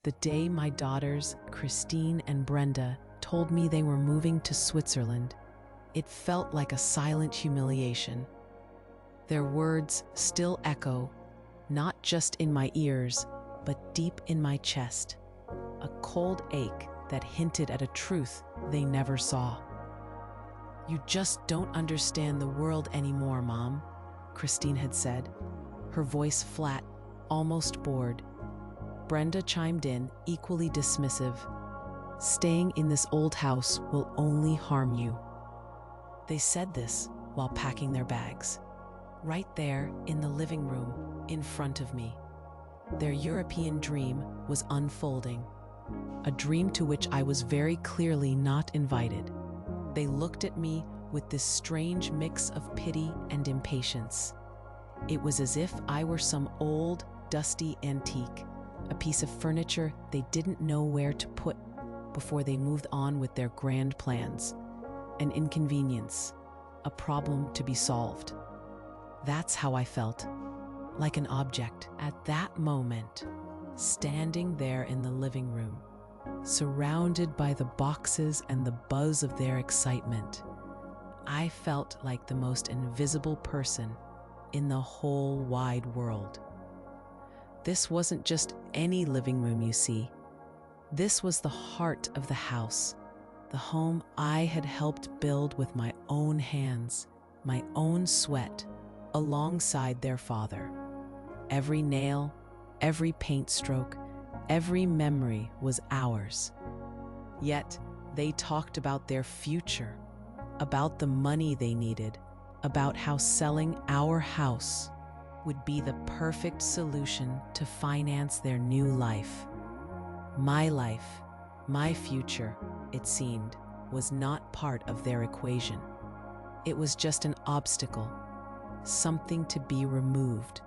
The day my daughters, Christine and Brenda, told me they were moving to Switzerland, it felt like a silent humiliation. Their words still echo, not just in my ears, but deep in my chest. A cold ache that hinted at a truth they never saw. "You just don't understand the world anymore, Mom," Christine had said, her voice flat, almost bored. Brenda chimed in, equally dismissive. "Staying in this old house will only harm you." They said this while packing their bags, right there in the living room in front of me. Their European dream was unfolding, a dream to which I was very clearly not invited. They looked at me with this strange mix of pity and impatience. It was as if I were some old, dusty antique, a piece of furniture they didn't know where to put before they moved on with their grand plans. An inconvenience, a problem to be solved. That's how I felt, like an object at that moment, standing there in the living room, surrounded by the boxes and the buzz of their excitement. I felt like the most invisible person in the whole wide world. This wasn't just any living room, you see. This was the heart of the house, the home I had helped build with my own hands, my own sweat, alongside their father. Every nail, every paint stroke, every memory was ours. Yet they talked about their future, about the money they needed, about how selling our house would be the perfect solution to finance their new life. Life, my future, it seemed, was not part of their equation. It was just an obstacle, something to be removed.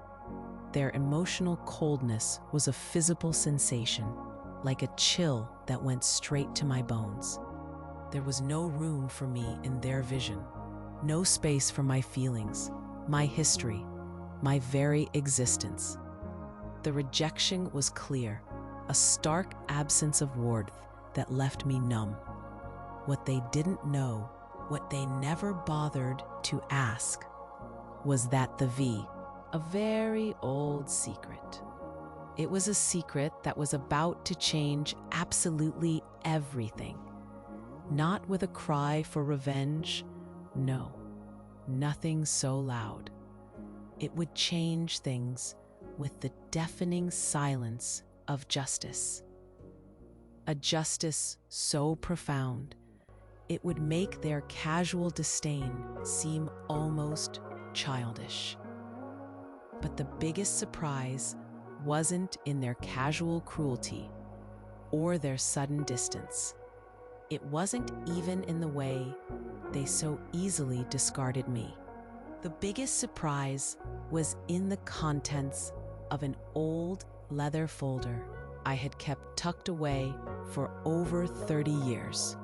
Their emotional coldness was a physical sensation, like a chill that went straight to my bones. There was no room for me in their vision, no space for my feelings, my history, my very existence. The rejection was clear, a stark absence of warmth that left me numb. What they didn't know, what they never bothered to ask, was that the V, a very old secret. It was a secret that was about to change absolutely everything. Not with a cry for revenge, no, nothing so loud. It would change things with the deafening silence of justice. A justice so profound, it would make their casual disdain seem almost childish. But the biggest surprise wasn't in their casual cruelty or their sudden distance. It wasn't even in the way they so easily discarded me. The biggest surprise was in the contents of an old leather folder I had kept tucked away for over 30 years.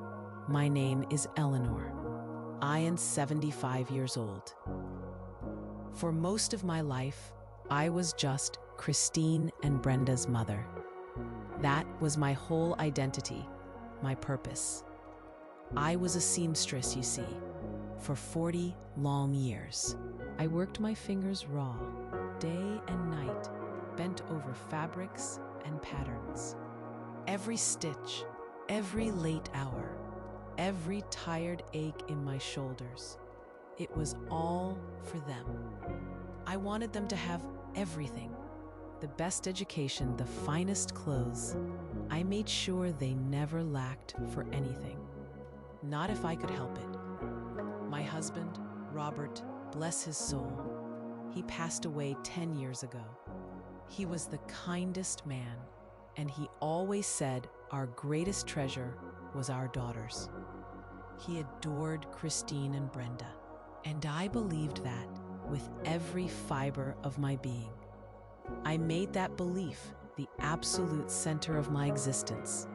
My name is Eleanor. I am 75 years old. For most of my life, I was just Christine and Brenda's mother. That was my whole identity, my purpose. I was a seamstress, you see, for 40 long years. I worked my fingers raw, day and night, bent over fabrics and patterns. Every stitch, every late hour, every tired ache in my shoulders, it was all for them. I wanted them to have everything, the best education, the finest clothes. I made sure they never lacked for anything. Not if I could help it. My husband, Robert, bless his soul, he passed away 10 years ago. He was the kindest man, and he always said our greatest treasure was our daughters. He adored Christine and Brenda, and I believed that with every fiber of my being. I made that belief the absolute center of my existence.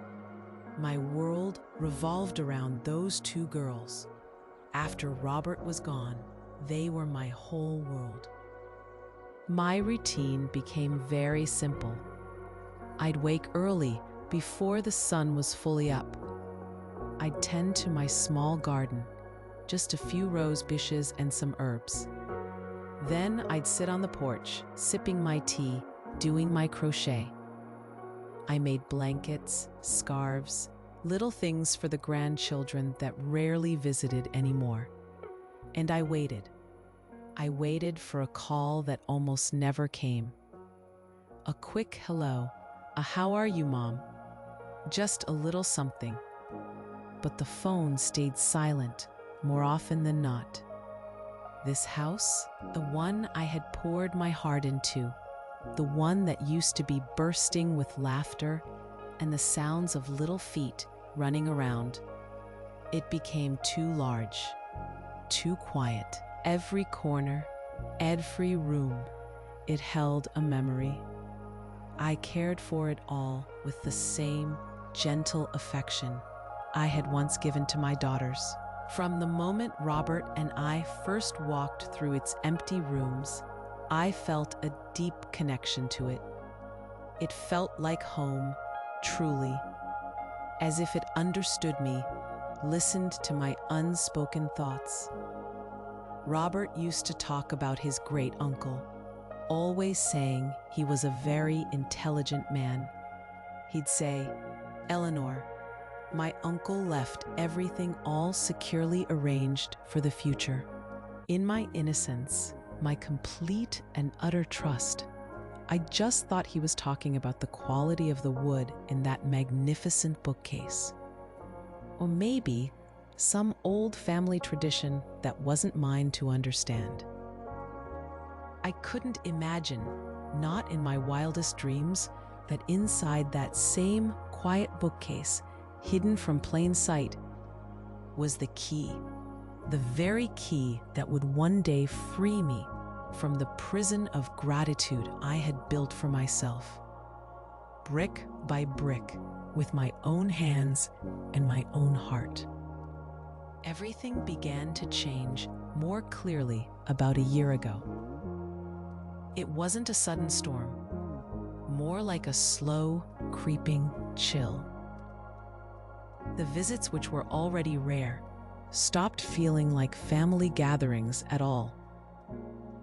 My world revolved around those two girls. After Robert was gone, they were my whole world. My routine became very simple. I'd wake early before the sun was fully up. I'd tend to my small garden, just a few rose bushes and some herbs. Then I'd sit on the porch, sipping my tea, doing my crochet. I made blankets, scarves, little things for the grandchildren that rarely visited anymore. And I waited. I waited for a call that almost never came. A quick hello, a "How are you, Mom?" Just a little something. But the phone stayed silent more often than not. This house, the one I had poured my heart into, the one that used to be bursting with laughter and the sounds of little feet running around, it became too large, too quiet. Every corner, every room, it held a memory. I cared for it all with the same gentle affection I had once given to my daughters. From the moment Robert and I first walked through its empty rooms, I felt a deep connection to it. It felt like home, truly, as if it understood me, listened to my unspoken thoughts. Robert used to talk about his great uncle, always saying he was a very intelligent man. He'd say, "Eleanor, my uncle left everything all securely arranged for the future." In my innocence, my complete and utter trust, I just thought he was talking about the quality of the wood in that magnificent bookcase. Or maybe some old family tradition that wasn't mine to understand. I couldn't imagine, not in my wildest dreams, that inside that same quiet bookcase, hidden from plain sight, was the key, the very key that would one day free me from the prison of gratitude I had built for myself, brick by brick, with my own hands and my own heart. Everything began to change more clearly about a year ago. It wasn't a sudden storm, more like a slow, creeping chill. The visits, which were already rare, stopped feeling like family gatherings at all.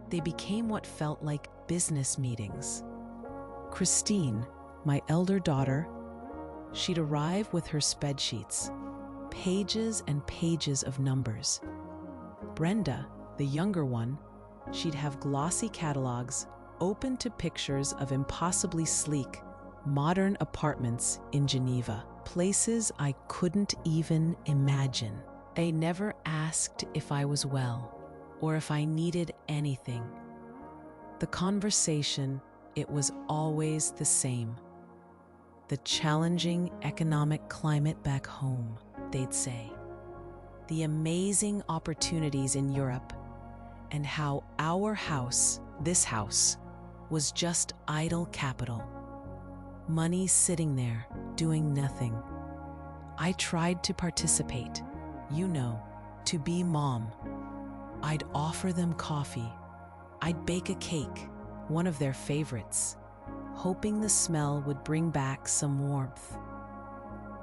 They became what felt like business meetings. Christine, my elder daughter, she'd arrive with her spreadsheets, pages and pages of numbers. Brenda, the younger one, she'd have glossy catalogs open to pictures of impossibly sleek, modern apartments in Geneva, places I couldn't even imagine. They never asked if I was well or if I needed anything. The conversation, it was always the same. The challenging economic climate back home, they'd say. The amazing opportunities in Europe, and how our house, this house, was just idle capital. Money sitting there, doing nothing. I tried to participate, to be mom. I'd offer them coffee. I'd bake a cake, one of their favorites, hoping the smell would bring back some warmth.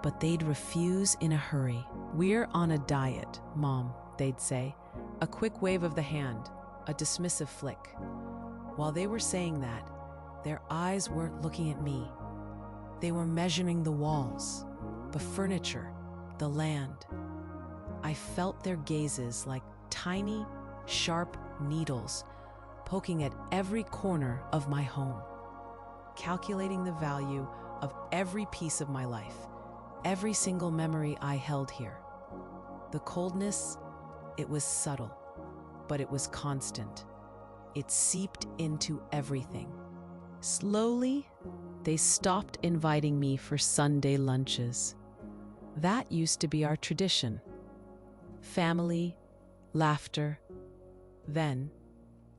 But they'd refuse in a hurry. "We're on a diet, Mom," they'd say. A quick wave of the hand, a dismissive flick. While they were saying that, their eyes weren't looking at me. They were measuring the walls, the furniture, the land. I felt their gazes like tiny, sharp needles poking at every corner of my home, calculating the value of every piece of my life, every single memory I held here. The coldness, it was subtle, but it was constant. It seeped into everything. Slowly, they stopped inviting me for Sunday lunches. That used to be our tradition. Family, laughter. Then,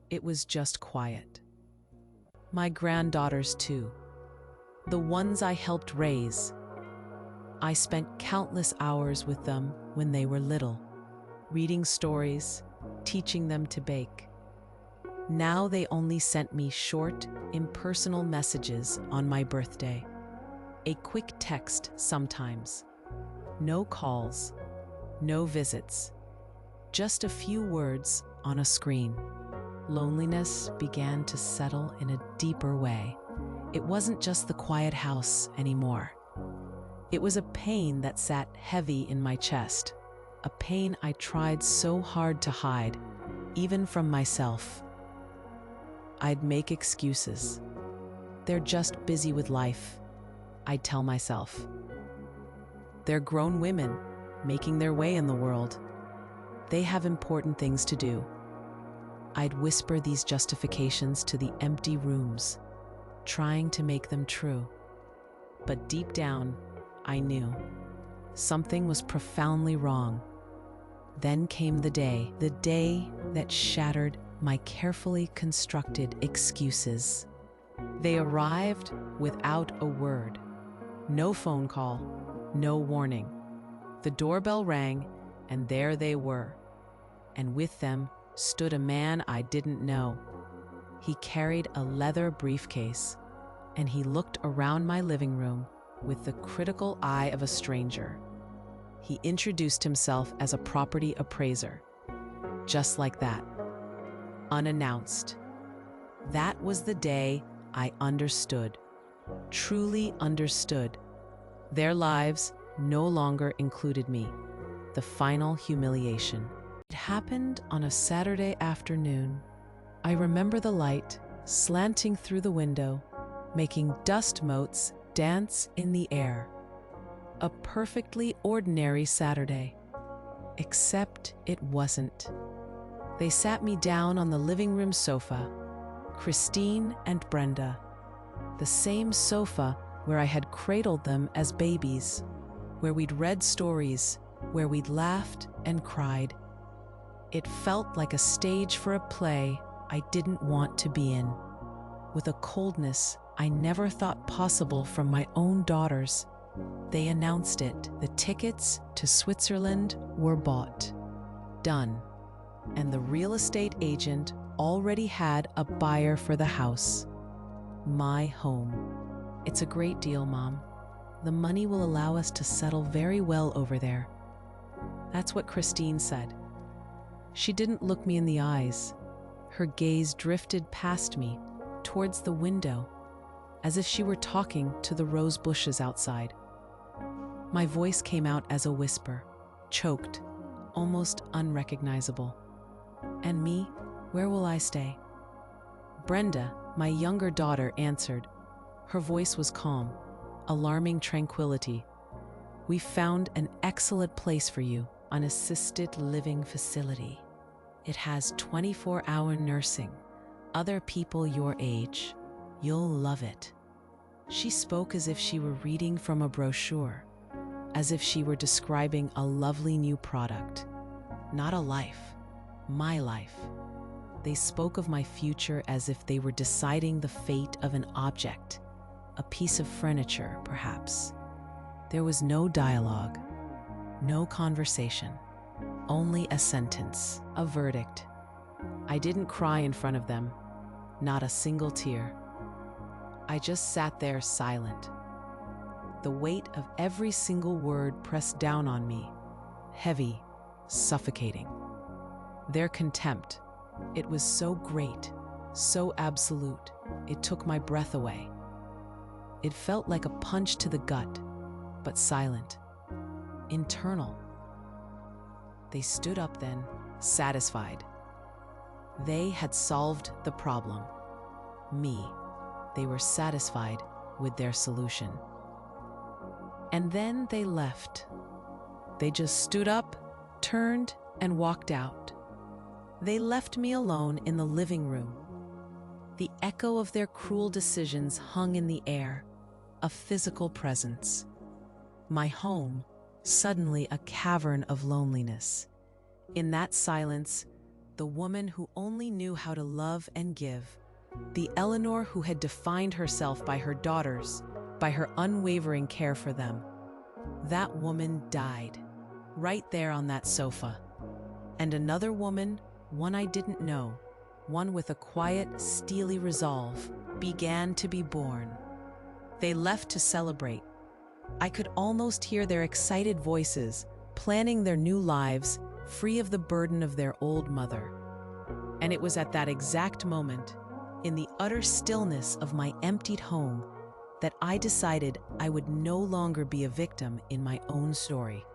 it was just quiet. My granddaughters, too. The ones I helped raise. I spent countless hours with them when they were little, reading stories, teaching them to bake. Now they only sent me short, impersonal messages on my birthday. A quick text sometimes. No calls, no visits. Just a few words on a screen. Loneliness began to settle in a deeper way. It wasn't just the quiet house anymore. It was a pain that sat heavy in my chest, a pain I tried so hard to hide, even from myself. I'd make excuses. They're just busy with life, I'd tell myself. They're grown women, making their way in the world. They have important things to do. I'd whisper these justifications to the empty rooms, trying to make them true. But deep down, I knew something was profoundly wrong. Then came the day that shattered my carefully constructed excuses. They arrived without a word. No phone call, no warning. The doorbell rang, and there they were. And with them stood a man I didn't know. He carried a leather briefcase, and he looked around my living room with the critical eye of a stranger. He introduced himself as a property appraiser. Just like that. Unannounced. That was the day I understood. Truly understood. Their lives no longer included me. The final humiliation. It happened on a Saturday afternoon. I remember the light slanting through the window, making dust motes dance in the air. A perfectly ordinary Saturday. Except it wasn't. They sat me down on the living room sofa, Christine and Brenda, the same sofa where I had cradled them as babies, where we'd read stories, where we'd laughed and cried. It felt like a stage for a play I didn't want to be in, with a coldness I never thought possible from my own daughters. They announced it. The tickets to Switzerland were bought. Done. And the real estate agent already had a buyer for the house. My home. It's a great deal, Mom. The money will allow us to settle very well over there. That's what Christine said. She didn't look me in the eyes. Her gaze drifted past me, towards the window, as if she were talking to the rose bushes outside. My voice came out as a whisper, choked, almost unrecognizable. And me, where will I stay? Brenda, my younger daughter, answered. Her voice was calm, alarming tranquility. We found an excellent place for you, an assisted living facility. It has 24-hour nursing, other people your age. You'll love it. She spoke as if she were reading from a brochure, as if she were describing a lovely new product. Not a life, my life. They spoke of my future as if they were deciding the fate of an object, a piece of furniture, perhaps. There was no dialogue, no conversation, only a sentence, a verdict. I didn't cry in front of them, not a single tear. I just sat there silent. The weight of every single word pressed down on me, heavy, suffocating. Their contempt, it was so great, so absolute, it took my breath away. It felt like a punch to the gut, but silent, internal. They stood up then, satisfied. They had solved the problem. Me. They were satisfied with their solution. And then they left. They just stood up, turned, and walked out. They left me alone in the living room. The echo of their cruel decisions hung in the air, a physical presence. My home, suddenly a cavern of loneliness. In that silence, the woman who only knew how to love and give, the Eleanor who had defined herself by her daughters, by her unwavering care for them, that woman died, right there on that sofa. And another woman, one I didn't know, one with a quiet, steely resolve, began to be born. They left to celebrate, I could almost hear their excited voices, planning their new lives, free of the burden of their old mother. And it was at that exact moment, in the utter stillness of my emptied home, that I decided I would no longer be a victim in my own story.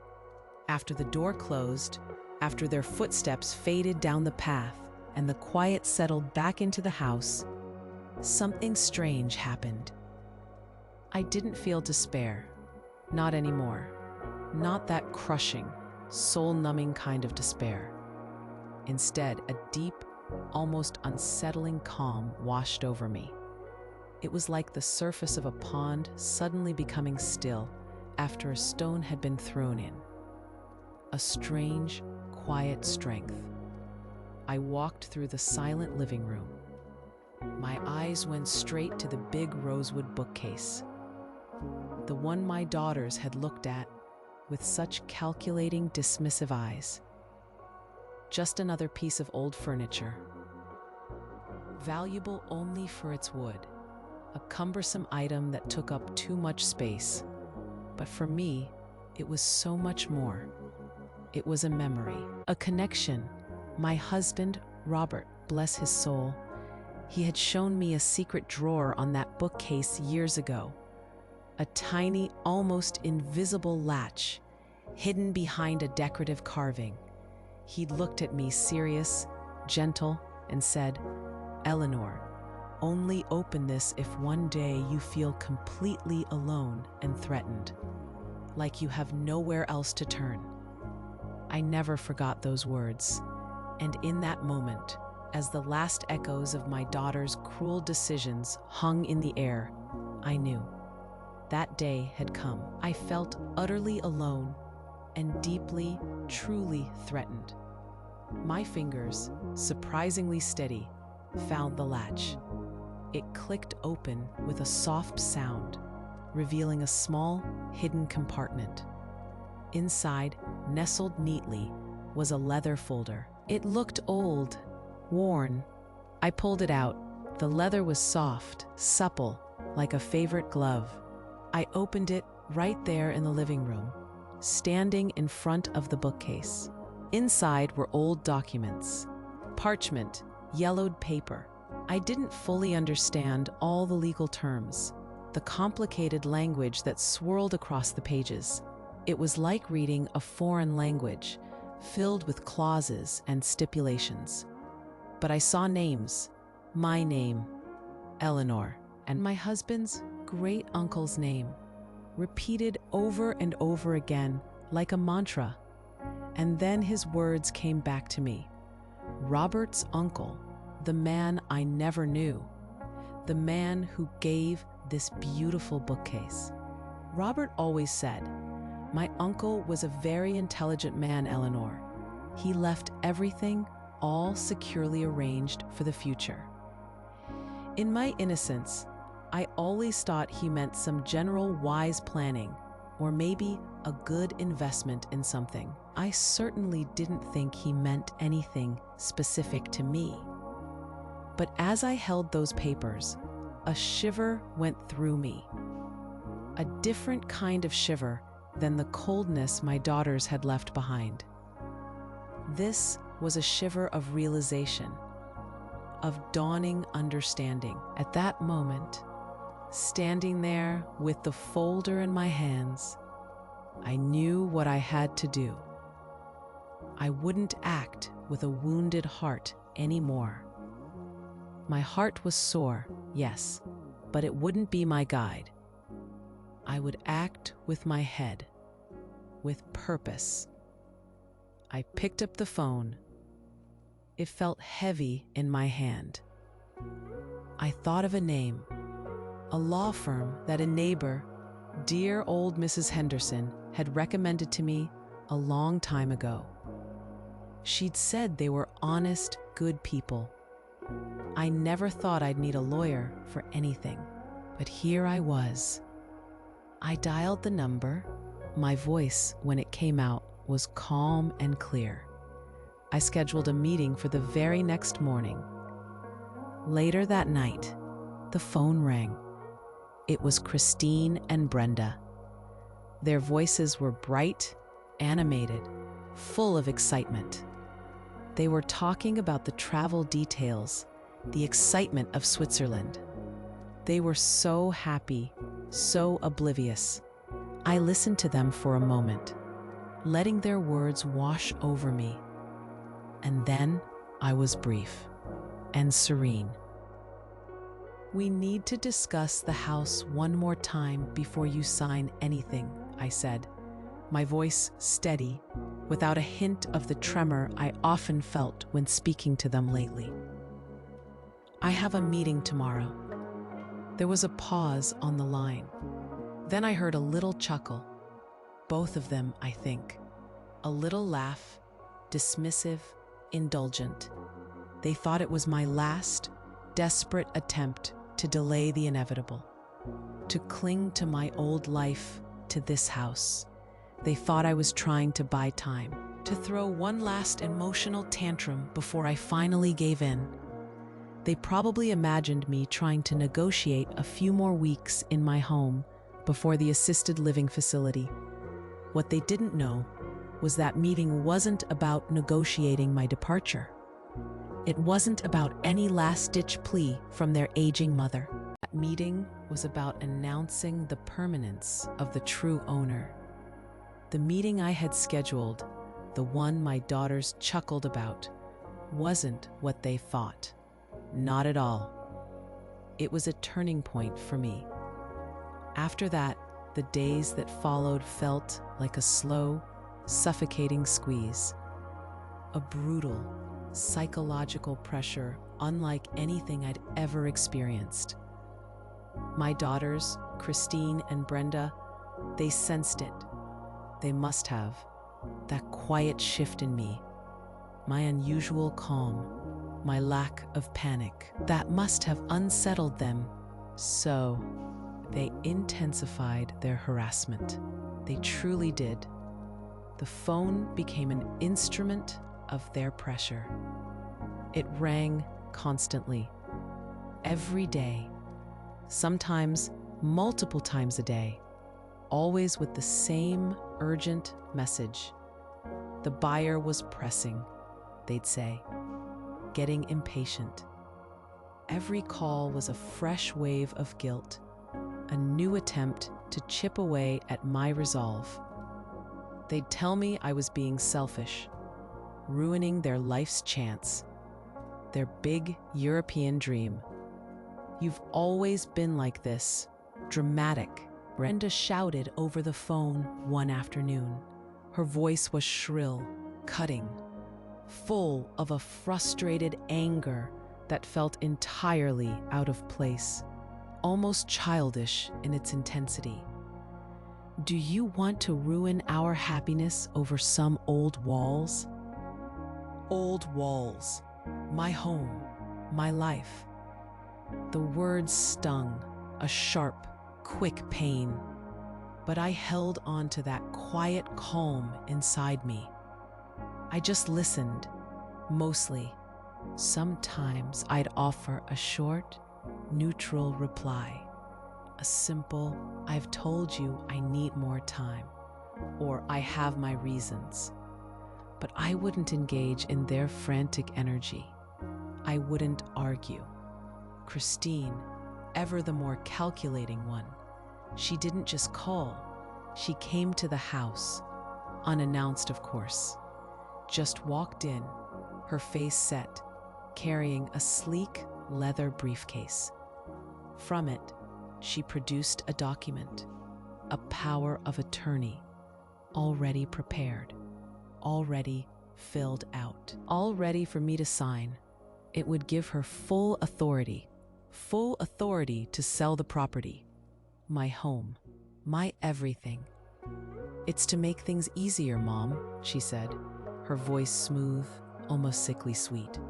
After the door closed, after their footsteps faded down the path and the quiet settled back into the house, something strange happened. I didn't feel despair. Not anymore. Not that crushing, soul-numbing kind of despair. Instead, a deep, almost unsettling calm washed over me. It was like the surface of a pond suddenly becoming still after a stone had been thrown in. A strange, quiet strength. I walked through the silent living room. My eyes went straight to the big rosewood bookcase, the one my daughters had looked at with such calculating, dismissive eyes. Just another piece of old furniture, valuable only for its wood, a cumbersome item that took up too much space. But for me, it was so much more. It was a memory, a connection. My husband, Robert, bless his soul, he had shown me a secret drawer on that bookcase years ago. A tiny, almost invisible latch, hidden behind a decorative carving. He'd looked at me serious, gentle, and said, "Eleanor, only open this if one day you feel completely alone and threatened, like you have nowhere else to turn." I never forgot those words, and in that moment, as the last echoes of my daughter's cruel decisions hung in the air, I knew that day had come. I felt utterly alone and deeply, truly threatened. My fingers, surprisingly steady, found the latch. It clicked open with a soft sound, revealing a small, hidden compartment. Inside, nestled neatly, was a leather folder. It looked old, worn. I pulled it out. The leather was soft, supple, like a favorite glove. I opened it right there in the living room, standing in front of the bookcase. Inside were old documents, parchment, yellowed paper. I didn't fully understand all the legal terms, the complicated language that swirled across the pages. It was like reading a foreign language, filled with clauses and stipulations. But I saw names, my name, Eleanor, and my husband's great-uncle's name, repeated over and over again like a mantra. And then his words came back to me. Robert's uncle, the man I never knew, the man who gave this beautiful bookcase. Robert always said, "My uncle was a very intelligent man, Eleanor. He left everything all securely arranged for the future." In my innocence, I always thought he meant some general wise planning, or maybe a good investment in something. I certainly didn't think he meant anything specific to me. But as I held those papers, a shiver went through me. A different kind of shiver than the coldness my daughters had left behind. This was a shiver of realization, of dawning understanding. At that moment, standing there with the folder in my hands, I knew what I had to do. I wouldn't act with a wounded heart anymore. My heart was sore, yes, but it wouldn't be my guide. I would act with my head, with purpose. I picked up the phone. It felt heavy in my hand. I thought of a name, a law firm that a neighbor, dear old Mrs. Henderson, had recommended to me a long time ago. She'd said they were honest, good people. I never thought I'd need a lawyer for anything, but here I was. I dialed the number. My voice, when it came out, was calm and clear. I scheduled a meeting for the very next morning. Later that night, the phone rang. It was Christine and Brenda. Their voices were bright, animated, full of excitement. They were talking about the travel details, the excitement of Switzerland. They were so happy, so oblivious. I listened to them for a moment, letting their words wash over me. And then I was brief and serene. "We need to discuss the house one more time before you sign anything," I said, my voice steady, without a hint of the tremor I often felt when speaking to them lately. "I have a meeting tomorrow." There was a pause on the line. Then I heard a little chuckle. Both of them, I think. A little laugh, dismissive, indulgent. They thought it was my last, desperate attempt to delay the inevitable, to cling to my old life, to this house. They thought I was trying to buy time, to throw one last emotional tantrum before I finally gave in. They probably imagined me trying to negotiate a few more weeks in my home before the assisted living facility. What they didn't know was that meeting wasn't about negotiating my departure. It wasn't about any last-ditch plea from their aging mother. That meeting was about announcing the permanence of the true owner. The meeting I had scheduled, the one my daughters chuckled about, wasn't what they thought. Not at all. It was a turning point for me. After that, the days that followed felt like a slow, suffocating squeeze. A brutal, psychological pressure unlike anything I'd ever experienced. My daughters, Christine and Brenda, they sensed it. They must have. That quiet shift in me, my unusual calm, my lack of panic, that must have unsettled them. So, they intensified their harassment. They truly did. The phone became an instrument of their pressure. It rang constantly, every day, sometimes multiple times a day, always with the same urgent message. The buyer was pressing, they'd say, getting impatient. Every call was a fresh wave of guilt, a new attempt to chip away at my resolve. They'd tell me I was being selfish, ruining their life's chance, their big European dream. "You've always been like this, dramatic," Brenda shouted over the phone one afternoon. Her voice was shrill, cutting, full of a frustrated anger that felt entirely out of place, almost childish in its intensity. "Do you want to ruin our happiness over some old walls?" Old walls. My home. My life. The words stung, a sharp, quick pain. But I held on to that quiet calm inside me. I just listened, mostly. Sometimes I'd offer a short, neutral reply. A simple, "I've told you I need more time," or "I have my reasons." But I wouldn't engage in their frantic energy. I wouldn't argue. Christine, ever the more calculating one, she didn't just call. She came to the house, unannounced of course. Just walked in, her face set, carrying a sleek leather briefcase. From it, she produced a document, a power of attorney, already prepared, already filled out, all ready for me to sign. It would give her full authority to sell the property, my home, my everything. "It's to make things easier, Mom," she said, her voice smooth, almost sickly sweet,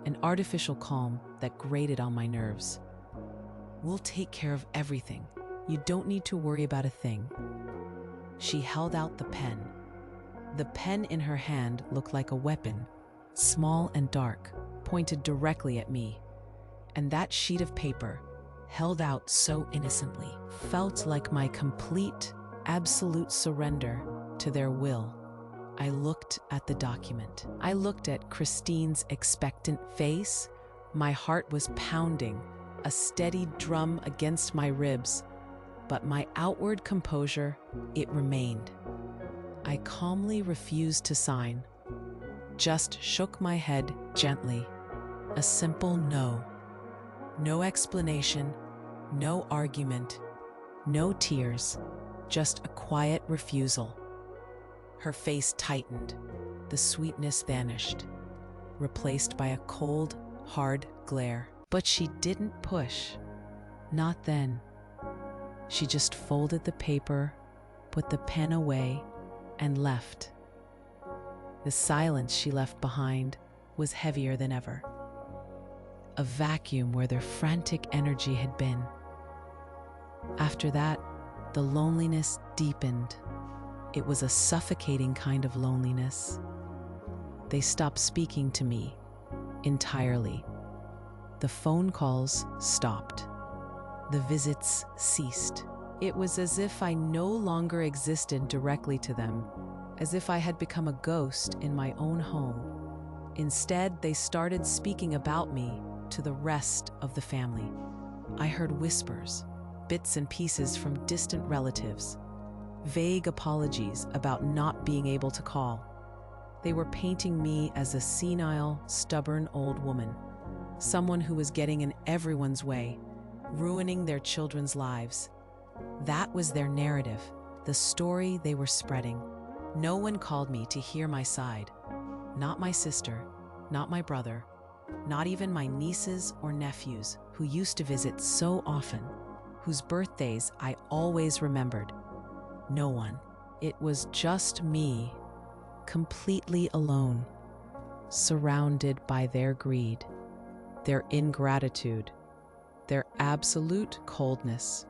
an artificial calm that grated on my nerves. "We'll take care of everything. You don't need to worry about a thing." She held out the pen. The pen in her hand looked like a weapon, small and dark, pointed directly at me. And that sheet of paper, held out so innocently, felt like my complete, absolute surrender to their will. I looked at the document. I looked at Christine's expectant face. My heart was pounding, a steady drum against my ribs, but my outward composure, it remained. I calmly refused to sign, just shook my head gently. A simple no. No explanation, no argument, no tears, just a quiet refusal. Her face tightened. The sweetness vanished, replaced by a cold, hard glare. But she didn't push. Not then. She just folded the paper, put the pen away, and left. The silence she left behind was heavier than ever. A vacuum where their frantic energy had been. After that, the loneliness deepened. It was a suffocating kind of loneliness. They stopped speaking to me entirely. The phone calls stopped. The visits ceased. It was as if I no longer existed directly to them, as if I had become a ghost in my own home. Instead, they started speaking about me to the rest of the family. I heard whispers, bits and pieces from distant relatives, vague apologies about not being able to call. They were painting me as a senile, stubborn old woman, someone who was getting in everyone's way, ruining their children's lives. That was their narrative, the story they were spreading. No one called me to hear my side. Not my sister, not my brother, not even my nieces or nephews who used to visit so often, whose birthdays I always remembered. No one. It was just me, completely alone, surrounded by their greed, their ingratitude, their absolute coldness.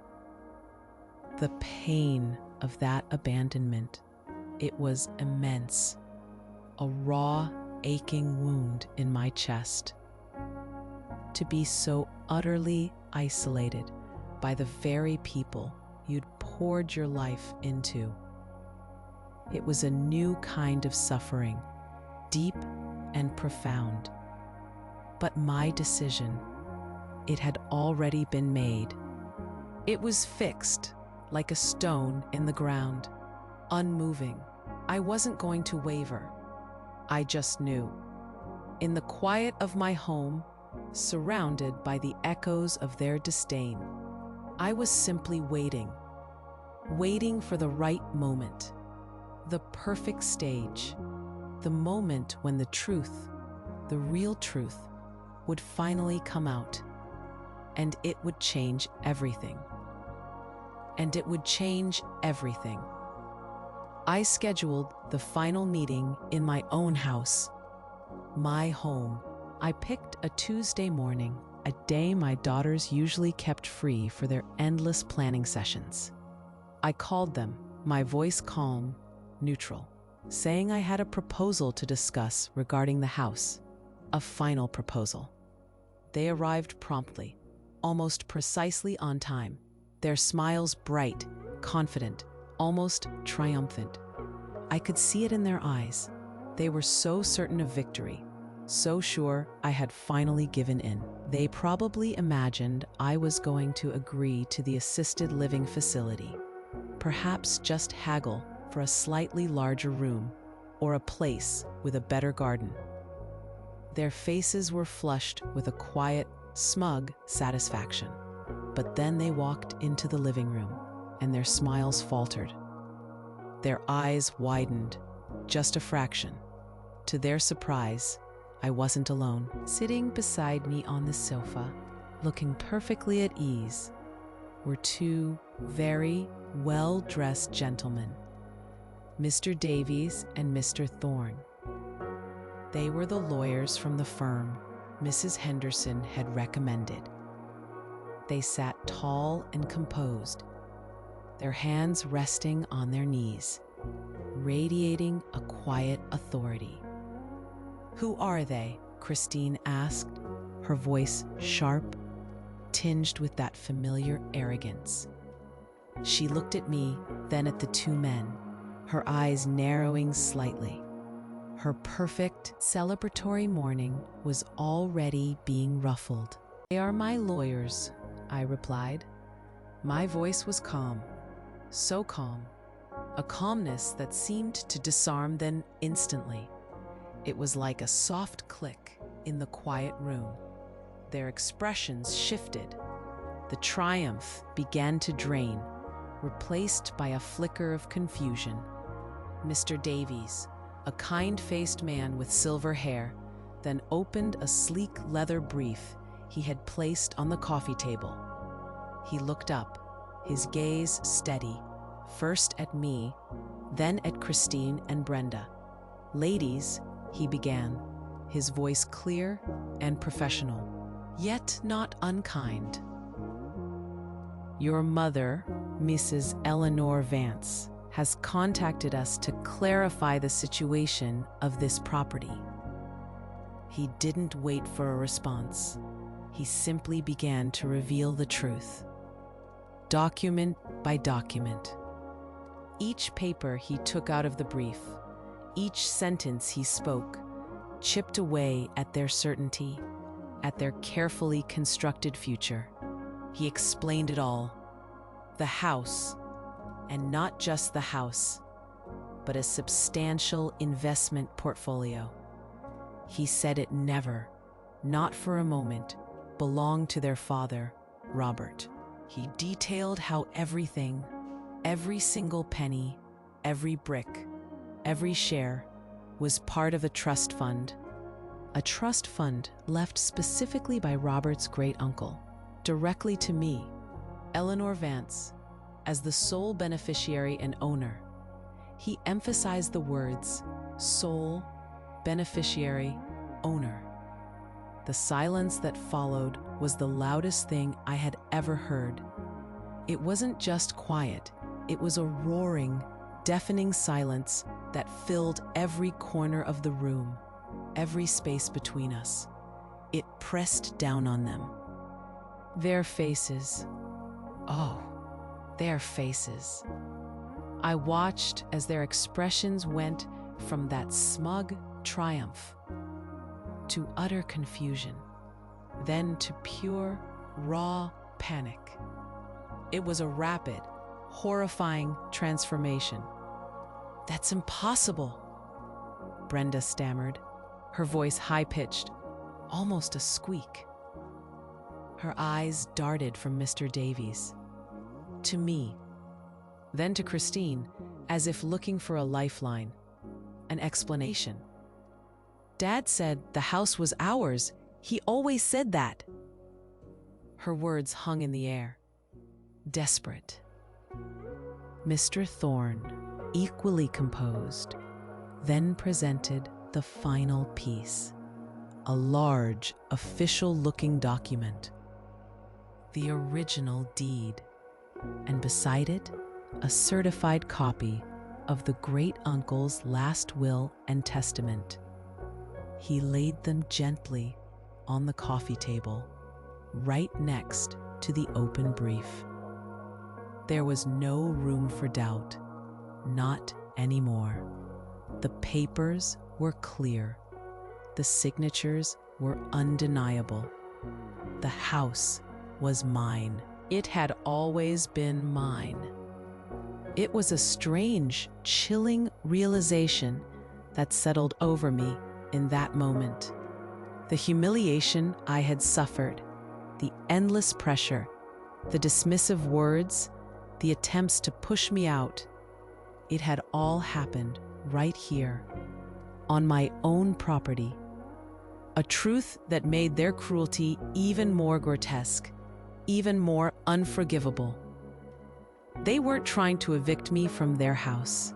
The pain of that abandonment, it was immense, a raw, aching wound in my chest. To be so utterly isolated by the very people you'd poured your life into. It was a new kind of suffering, deep and profound. But my decision, it had already been made. It was fixed, like a stone in the ground, unmoving. I wasn't going to waver. I just knew. In the quiet of my home, surrounded by the echoes of their disdain, I was simply waiting for the right moment, the perfect stage, the moment when the truth, the real truth, would finally come out, and it would change everything. And it would change everything. I scheduled the final meeting in my own house, my home. I picked a Tuesday morning, a day my daughters usually kept free for their endless planning sessions. I called them, my voice calm, neutral, saying I had a proposal to discuss regarding the house, a final proposal. They arrived promptly, almost precisely on time, their smiles bright, confident, almost triumphant. I could see it in their eyes. They were so certain of victory, so sure I had finally given in. They probably imagined I was going to agree to the assisted living facility, perhaps just haggle for a slightly larger room or a place with a better garden. Their faces were flushed with a quiet, smug satisfaction. But then they walked into the living room, and their smiles faltered. Their eyes widened, just a fraction. To their surprise, I wasn't alone. Sitting beside me on the sofa, looking perfectly at ease, were two very well-dressed gentlemen, Mr. Davies and Mr. Thorne. They were the lawyers from the firm Mrs. Henderson had recommended. They sat tall and composed, their hands resting on their knees, radiating a quiet authority. "Who are they?" Christine asked, her voice sharp, tinged with that familiar arrogance. She looked at me, then at the two men, her eyes narrowing slightly. Her perfect, celebratory morning was already being ruffled. "They are my lawyers," I replied. My voice was calm, so calm, a calmness that seemed to disarm them instantly. It was like a soft click in the quiet room. Their expressions shifted. The triumph began to drain, replaced by a flicker of confusion. Mr. Davies, a kind-faced man with silver hair, then opened a sleek leather brief he had placed on the coffee table. He looked up, his gaze steady, first at me, then at Christine and Brenda. "Ladies," he began, his voice clear and professional, yet not unkind. "Your mother, Mrs. Eleanor Vance, has contacted us to clarify the situation of this property." He didn't wait for a response. He simply began to reveal the truth, document by document. Each paper he took out of the brief, each sentence he spoke, chipped away at their certainty, at their carefully constructed future. He explained it all. The house, and not just the house, but a substantial investment portfolio. He said it never, not for a moment, belonged to their father, Robert. He detailed how everything, every single penny, every brick, every share, was part of a trust fund left specifically by Robert's great-uncle, directly to me, Eleanor Vance, as the sole beneficiary and owner. He emphasized the words sole, beneficiary, owner. The silence that followed was the loudest thing I had ever heard. It wasn't just quiet, it was a roaring, deafening silence that filled every corner of the room, every space between us. It pressed down on them. Their faces. Oh, their faces. I watched as their expressions went from that smug triumph to utter confusion, then to pure, raw panic. It was a rapid, horrifying transformation. "That's impossible," Brenda stammered, her voice high-pitched, almost a squeak. Her eyes darted from Mr. Davies to me, then to Christine, as if looking for a lifeline, an explanation. "Dad said the house was ours. He always said that." Her words hung in the air, desperate. Mr. Thorne, equally composed, then presented the final piece, a large, official-looking document, the original deed, and beside it, a certified copy of the great-uncle's last will and testament. He laid them gently on the coffee table, right next to the open brief. There was no room for doubt, not anymore. The papers were clear. The signatures were undeniable. The house was mine. It had always been mine. It was a strange, chilling realization that settled over me in that moment. The humiliation I had suffered, the endless pressure, the dismissive words, the attempts to push me out, it had all happened right here, on my own property. A truth that made their cruelty even more grotesque, even more unforgivable. They weren't trying to evict me from their house.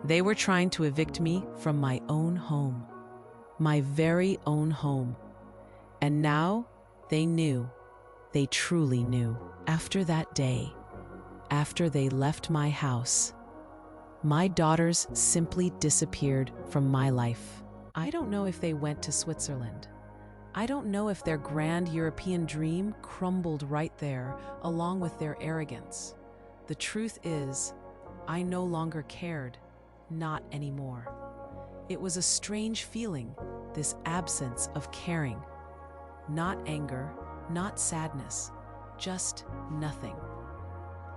They were trying to evict me from my own home, my very own home. And now they knew, they truly knew. After that day, after they left my house, my daughters simply disappeared from my life. I don't know if they went to Switzerland. I don't know if their grand European dream crumbled right there, along with their arrogance. The truth is, I no longer cared, not anymore. It was a strange feeling, this absence of caring. Not anger, not sadness, just nothing.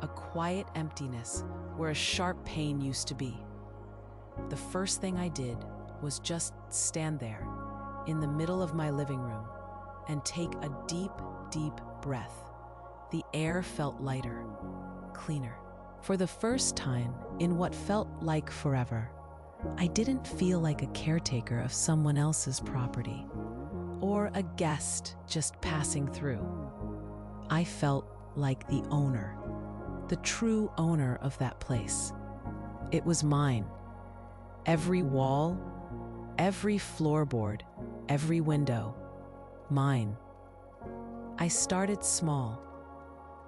A quiet emptiness where a sharp pain used to be. The first thing I did was just stand there, in the middle of my living room, and take a deep, deep breath. The air felt lighter, cleaner. For the first time in what felt like forever, I didn't feel like a caretaker of someone else's property, or a guest just passing through. I felt like the owner, the true owner of that place. It was mine. Every wall, every floorboard, every window, mine. I started small.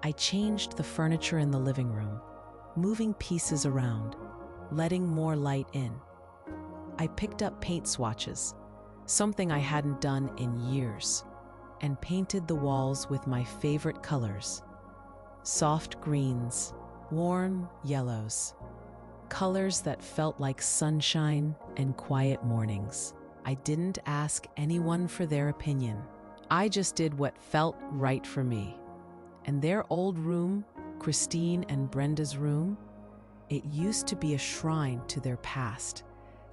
I changed the furniture in the living room, moving pieces around, letting more light in. I picked up paint swatches, something I hadn't done in years, and painted the walls with my favorite colors. Soft greens, warm yellows, colors that felt like sunshine and quiet mornings. I didn't ask anyone for their opinion. I just did what felt right for me. And their old room, Christine and Brenda's room, it used to be a shrine to their past,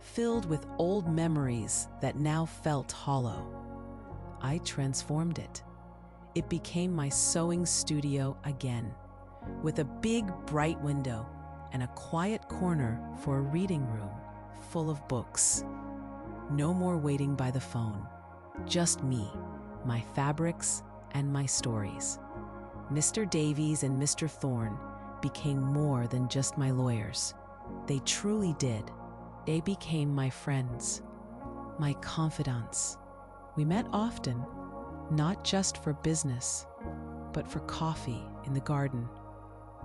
filled with old memories that now felt hollow. I transformed it. It became my sewing studio again, with a big, bright window and a quiet corner for a reading room full of books. No more waiting by the phone, just me, my fabrics, and my stories. Mr. Davies and Mr. Thorne became more than just my lawyers. They truly did. They became my friends, my confidants. We met often, not just for business, but for coffee in the garden,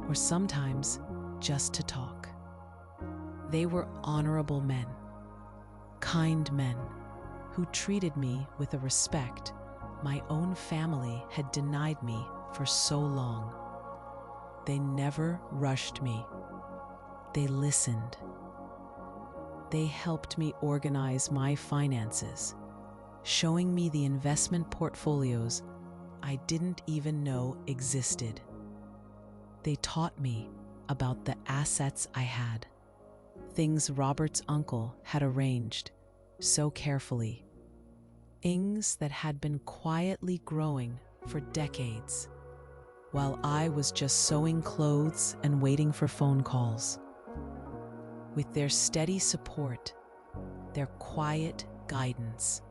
or sometimes just to talk. They were honorable men, kind men, who treated me with a respect my own family had denied me for so long. They never rushed me. They listened. They helped me organize my finances, showing me the investment portfolios I didn't even know existed. They taught me about the assets I had, things Robert's uncle had arranged so carefully, things that had been quietly growing for decades, while I was just sewing clothes and waiting for phone calls. With their steady support, their quiet guidance,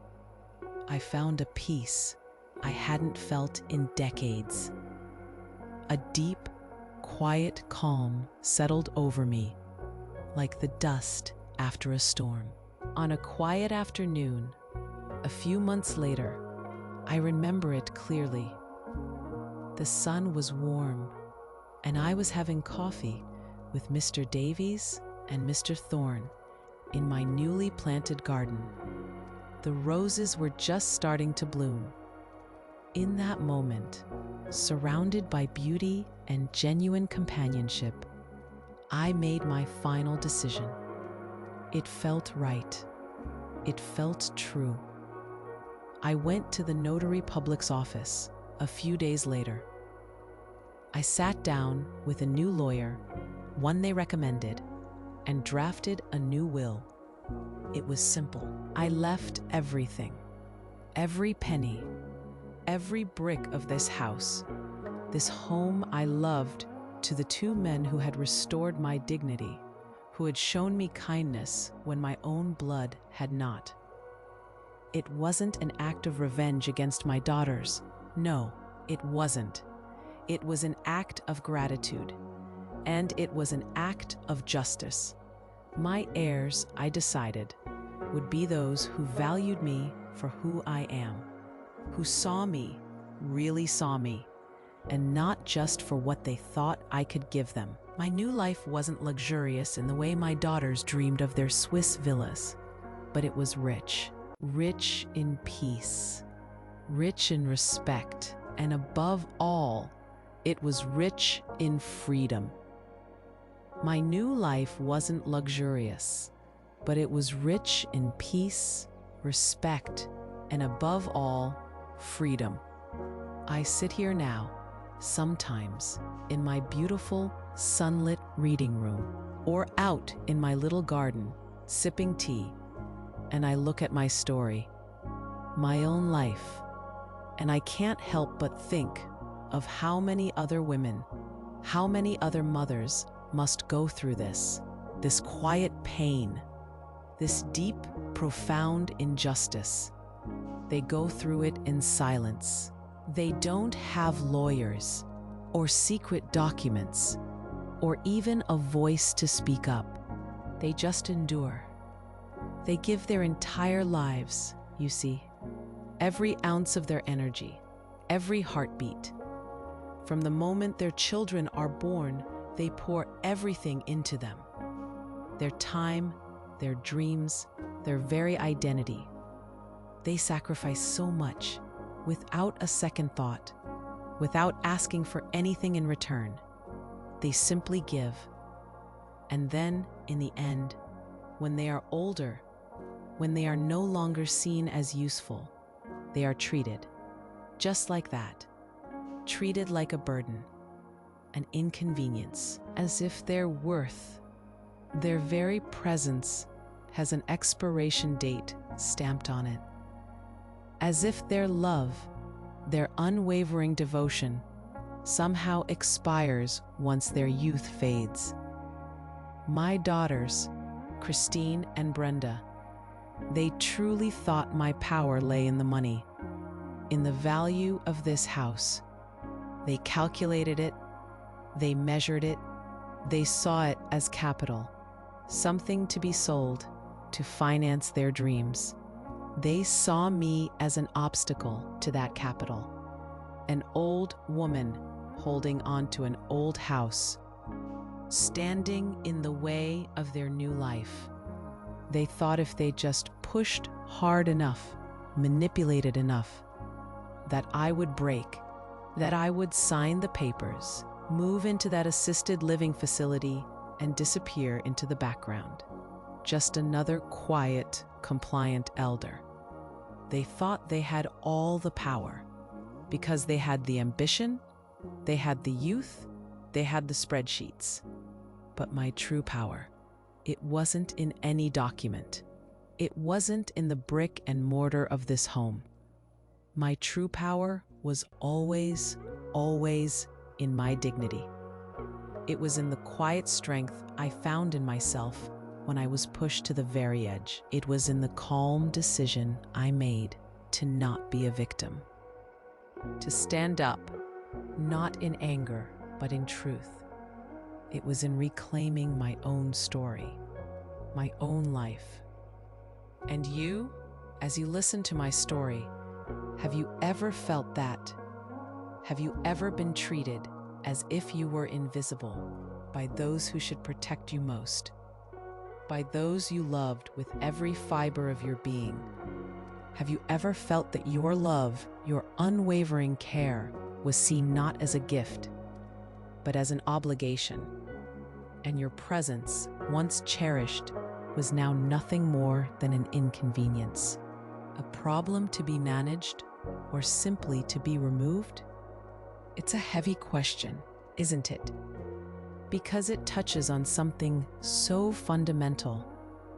I found a peace I hadn't felt in decades. A deep, quiet calm settled over me, like the dust after a storm. On a quiet afternoon, a few months later, I remember it clearly. The sun was warm, and I was having coffee with Mr. Davies and Mr. Thorne in my newly planted garden. The roses were just starting to bloom. In that moment, surrounded by beauty and genuine companionship, I made my final decision. It felt right. It felt true. I went to the notary public's office a few days later. I sat down with a new lawyer, one they recommended, and drafted a new will. It was simple. I left everything, every penny, every brick of this house, this home I loved, to the two men who had restored my dignity, who had shown me kindness when my own blood had not. It wasn't an act of revenge against my daughters. No, it wasn't. It was an act of gratitude, and it was an act of justice. My heirs, I decided, would be those who valued me for who I am, who saw me, really saw me, and not just for what they thought I could give them. My new life wasn't luxurious in the way my daughters dreamed of their Swiss villas, but it was rich. Rich in peace, rich in respect, and above all, it was rich in freedom. My new life wasn't luxurious, but it was rich in peace, respect, and above all, freedom. I sit here now, sometimes, in my beautiful, sunlit reading room, or out in my little garden, sipping tea, and I look at my story, my own life, and I can't help but think of how many other women, how many other mothers must go through this quiet pain, this deep, profound injustice. They go through it in silence. They don't have lawyers, or secret documents, or even a voice to speak up. They just endure. They give their entire lives, you see, every ounce of their energy, every heartbeat. From the moment their children are born, they pour everything into them. Their time, their dreams, their very identity. They sacrifice so much, without a second thought, without asking for anything in return. They simply give. And then, in the end, when they are older, when they are no longer seen as useful, they are treated just like that, treated like a burden, an inconvenience, as if their worth, their very presence, has an expiration date stamped on it. As if their love, their unwavering devotion, somehow expires once their youth fades. My daughters, Christine and Brenda, they truly thought my power lay in the money, in the value of this house. They calculated it, they measured it, they saw it as capital, something to be sold to finance their dreams. They saw me as an obstacle to that capital, an old woman holding on to an old house, standing in the way of their new life. They thought if they just pushed hard enough, manipulated enough, that I would break, that I would sign the papers, move into that assisted living facility, and disappear into the background. Just another quiet, compliant elder. They thought they had all the power because they had the ambition, they had the youth, they had the spreadsheets. But my true power, it wasn't in any document. It wasn't in the brick and mortar of this home. My true power was always, always in my dignity. It was in the quiet strength I found in myself when I was pushed to the very edge. It was in the calm decision I made to not be a victim. To stand up, not in anger, but in truth. It was in reclaiming my own story, my own life. And you, as you listen to my story, have you ever felt that? Have you ever been treated as if you were invisible by those who should protect you most? By those you loved with every fiber of your being? Have you ever felt that your love, your unwavering care, was seen not as a gift, but as an obligation? And your presence, once cherished, was now nothing more than an inconvenience, a problem to be managed, or simply to be removed? It's a heavy question, isn't it? Because it touches on something so fundamental,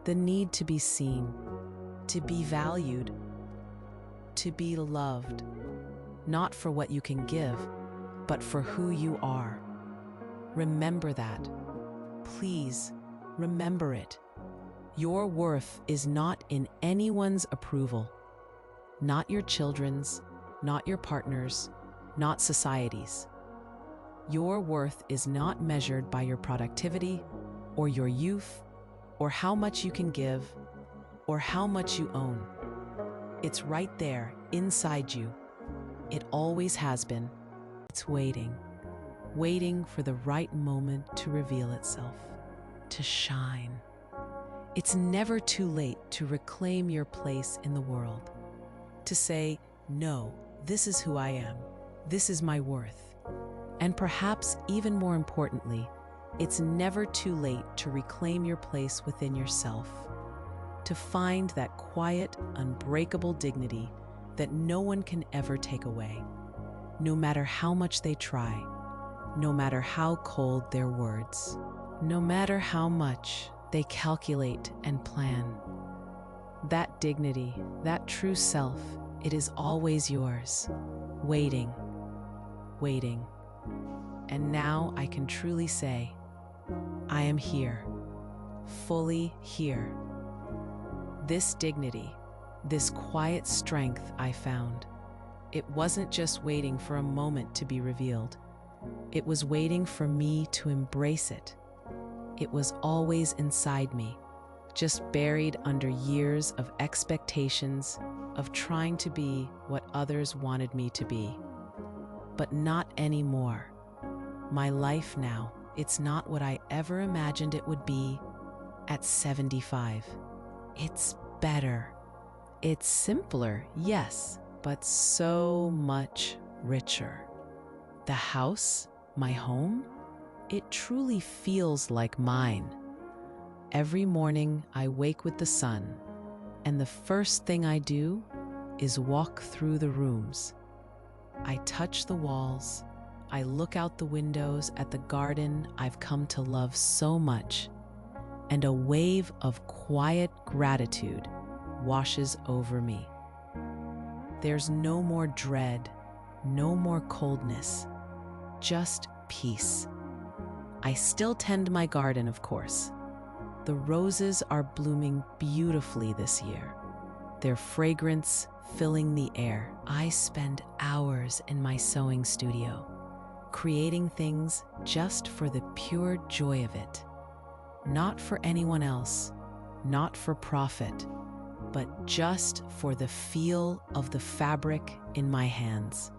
the need to be seen, to be valued, to be loved, not for what you can give, but for who you are. Remember that. Please, remember it. Your worth is not in anyone's approval, not your children's, not your partner's, not society's. Your worth is not measured by your productivity, or your youth, or how much you can give, or how much you own. It's right there, inside you. It always has been. It's waiting, waiting for the right moment to reveal itself, to shine. It's never too late to reclaim your place in the world, to say, no, this is who I am, this is my worth. And perhaps even more importantly, It's never too late to reclaim your place within yourself, to find that quiet, unbreakable dignity that no one can ever take away, no matter how much they try, no matter how cold their words, no matter how much they calculate and plan. That dignity, that true self, it is always yours, waiting, waiting. And now I can truly say, I am here, fully here. This dignity, this quiet strength I found, it wasn't just waiting for a moment to be revealed. It was waiting for me to embrace it. It was always inside me, just buried under years of expectations, of trying to be what others wanted me to be. But not anymore. My life now, it's not what I ever imagined it would be at 75. It's better. It's simpler, yes, but so much richer. The house, my home, it truly feels like mine. Every morning I wake with the sun, and the first thing I do is walk through the rooms. I touch the walls, I look out the windows at the garden I've come to love so much, and a wave of quiet gratitude washes over me. There's no more dread, no more coldness, just peace. I still tend my garden, of course. The roses are blooming beautifully this year, their fragrance filling the air. I spend hours in my sewing studio, creating things just for the pure joy of it. Not for anyone else, not for profit, but just for the feel of the fabric in my hands,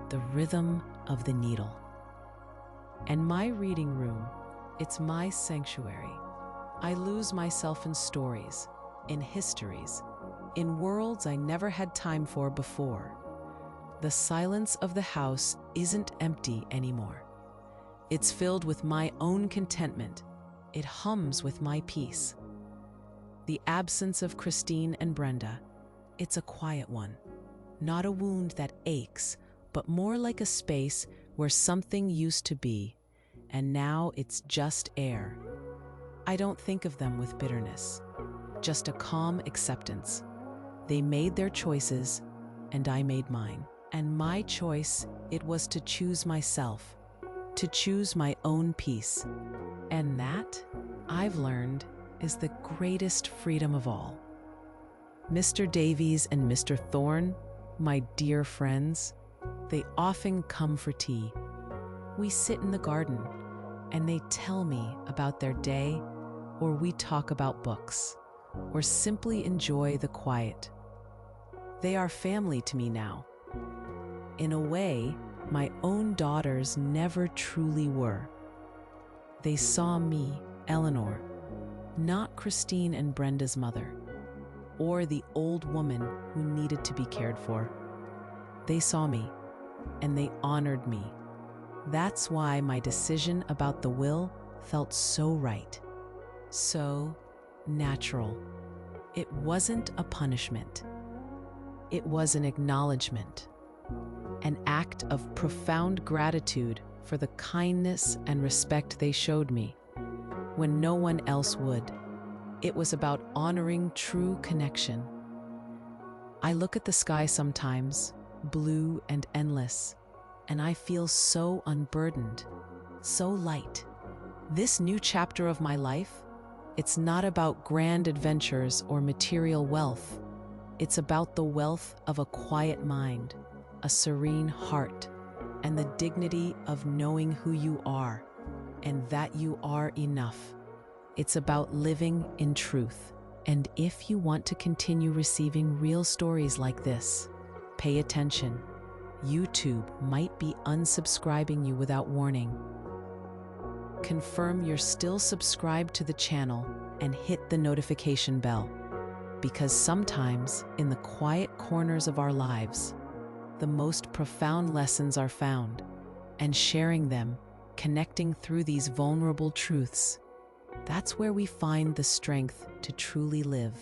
the rhythm of the needle. And my reading room, it's my sanctuary. I lose myself in stories, in histories, in worlds I never had time for before. The silence of the house isn't empty anymore. It's filled with my own contentment. It hums with my peace. The absence of Christine and Brenda, it's a quiet one. Not a wound that aches, but more like a space where something used to be, and now it's just air. I don't think of them with bitterness, just a calm acceptance. They made their choices, and I made mine. And my choice, it was to choose myself, to choose my own peace. And that, I've learned, is the greatest freedom of all. Mr. Davies and Mr. Thorne, my dear friends, they often come for tea. We sit in the garden, and they tell me about their day, or we talk about books, or simply enjoy the quiet. They are family to me now. In a way, my own daughters never truly were. They saw me, Eleanor, not Christine and Brenda's mother, or the old woman who needed to be cared for. They saw me, and they honored me. That's why my decision about the will felt so right, so natural. It wasn't a punishment. It was an acknowledgement, an act of profound gratitude for the kindness and respect they showed me when no one else would. It was about honoring true connection. I look at the sky sometimes, blue and endless, and I feel so unburdened, so light. This new chapter of my life, it's not about grand adventures or material wealth. It's about the wealth of a quiet mind, a serene heart, and the dignity of knowing who you are and that you are enough. It's about living in truth. And if you want to continue receiving real stories like this, pay attention. YouTube might be unsubscribing you without warning. Confirm you're still subscribed to the channel and hit the notification bell, because sometimes in the quiet corners of our lives, the most profound lessons are found, and sharing them connecting through these vulnerable truths. That's where we find the strength to truly live.